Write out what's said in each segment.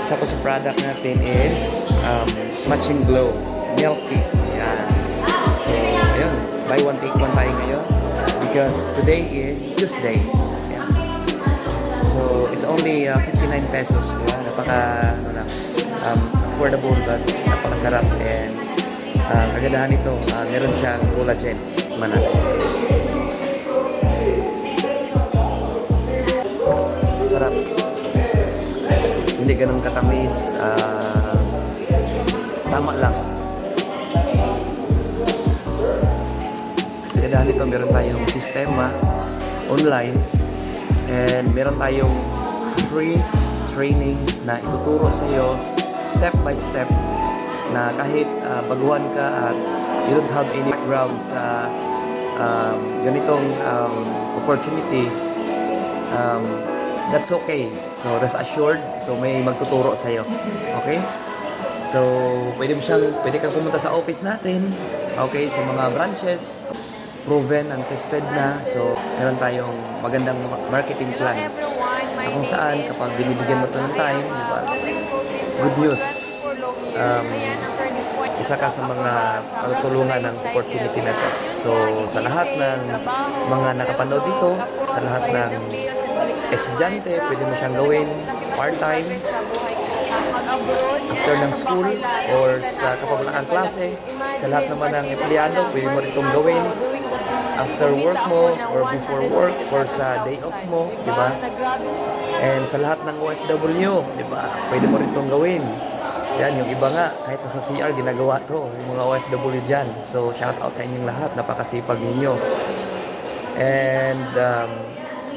Tapos sa product natin is Matching Glow Milk Tea. Yan. So, ayun. Buy one, take one tayo ngayon. Because today is Tuesday. Yan. So, it's only 59 pesos. Diba? Napaka, affordable but napakasarap. And kagandahan nito, meron siyang collagen. Mana. Sarap. Hindi ganun katamis. Tama lang. Kagandahan nito, meron tayong sistema online and meron tayong free trainings na ituturo sa iyo step by step na kahit baguhan ka at you don't have any background sa ganitong opportunity, that's okay. So, rest assured. So, may magtuturo sa iyo. Okay? So, pwede kang pumunta sa office natin. Okay? Sa mga branches. Proven and tested na. So, meron tayong magandang marketing plan. Na kung saan, kapag binibigyan mo ito ng time, di ba? Good news. Isa ka sa mga matutulungan ng opportunity na ito. So, sa lahat ng mga nakapanood dito, sa lahat ng estudyante, pwede mo siyang gawin part-time after ng school or sa kapag wala kang klase. Sa lahat naman ng empleyado, pwede mo rin itong gawin after work mo or before work or sa day off mo, di ba? And sa lahat ng OFW, di ba? Pwede mo rin itong gawin. Yan, yung iba nga, kahit nasa CR, ginagawa to, yung mga OFW dyan. So, shout out sa inyong lahat, napakasipag ninyo. And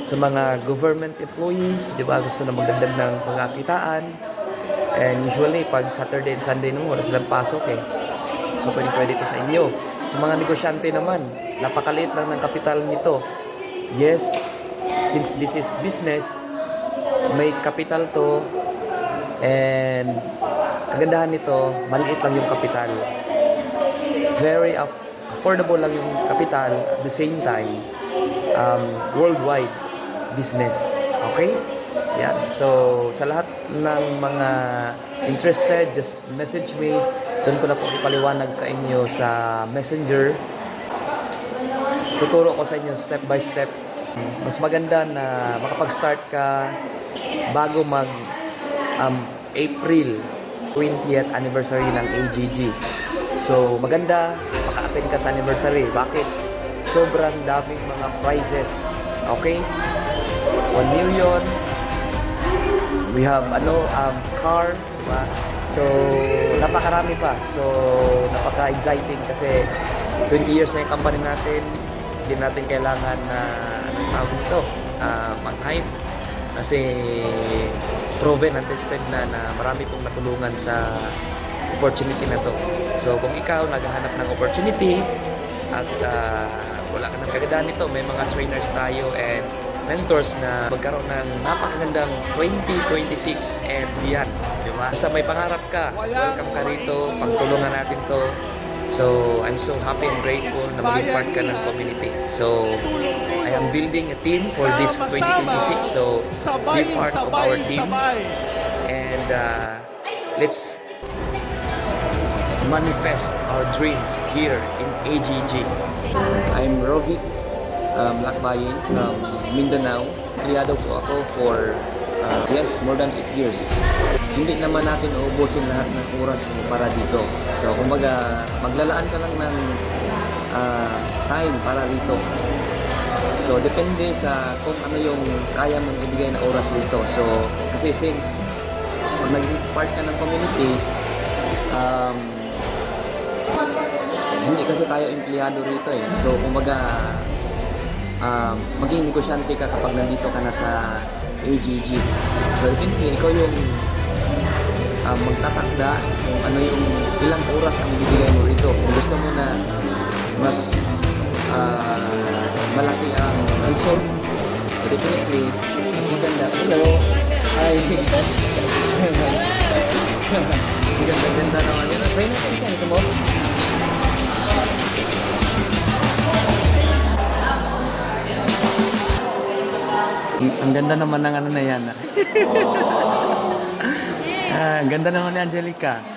sa mga government employees, di ba, gusto na magdagdag ng pagkakitaan. And usually, pag Saturday and Sunday nung wala silang pasok eh. So, pwede ito sa inyo. Sa mga negosyante naman, napakaliit lang ng kapital nito. Yes, since this is business, may capital to. And kagandahan nito, maliit lang yung kapital. Very affordable lang yung kapital at the same time, worldwide business. Okay? Yan. So, sa lahat ng mga interested, just message me. Doon ko na po ipaliwanag sa inyo sa Messenger. Tuturo ko sa inyo step by step. Mas maganda na makapag-start ka bago April 20th anniversary ng AGG. So, maganda maka-attend ka sa anniversary. Bakit? Sobrang daming mga prizes. Okay? 1 million. We have car, diba? So, napakarami pa. So, napaka-exciting kasi 20 years na yung company natin. Hindi natin kailangan na mag-hype. Kasi proven and tested na marami pong natulungan sa opportunity na to. So, kung ikaw naghahanap ng opportunity at wala ka ng kagandahan nito, may mga trainers tayo and mentors na magkaroon ng napakagandang 2026 and beyond. Diba? Basta may pangarap ka, welcome ka rito, pagtulungan natin to. So, I'm so happy and grateful na maging part ka ng community. So, I am building a team for this 2026. So, be part of our team. And let's manifest our dreams here in AGG. I'm Rovic Lakbayin from Mindanao. Empleyado po ako for more than 8 years. Hindi naman natin uubusin lahat ng oras mo para dito. So, kumbaga, maglalaan ka lang ng time para rito. So, depende sa kung ano yung kaya mong ibigay na oras rito. So, kasi since pag naging part ka ng community, hindi kasi tayo empleyado rito eh. So, kumbaga, maging negosyante ka kapag nandito ka na sa AGG. So, definitely, ikaw yung magtatakda kung ano yung ilang oras ang bibigay mo rito. Kung gusto mo na mas malaki ang result, definitely, mas maganda. Hello! Hi! Ang ganda-ganda naman yun. Sa'yo na isa, gusto mo? Ang ganda naman ng ano na yan. Ganda naman ni Angelica.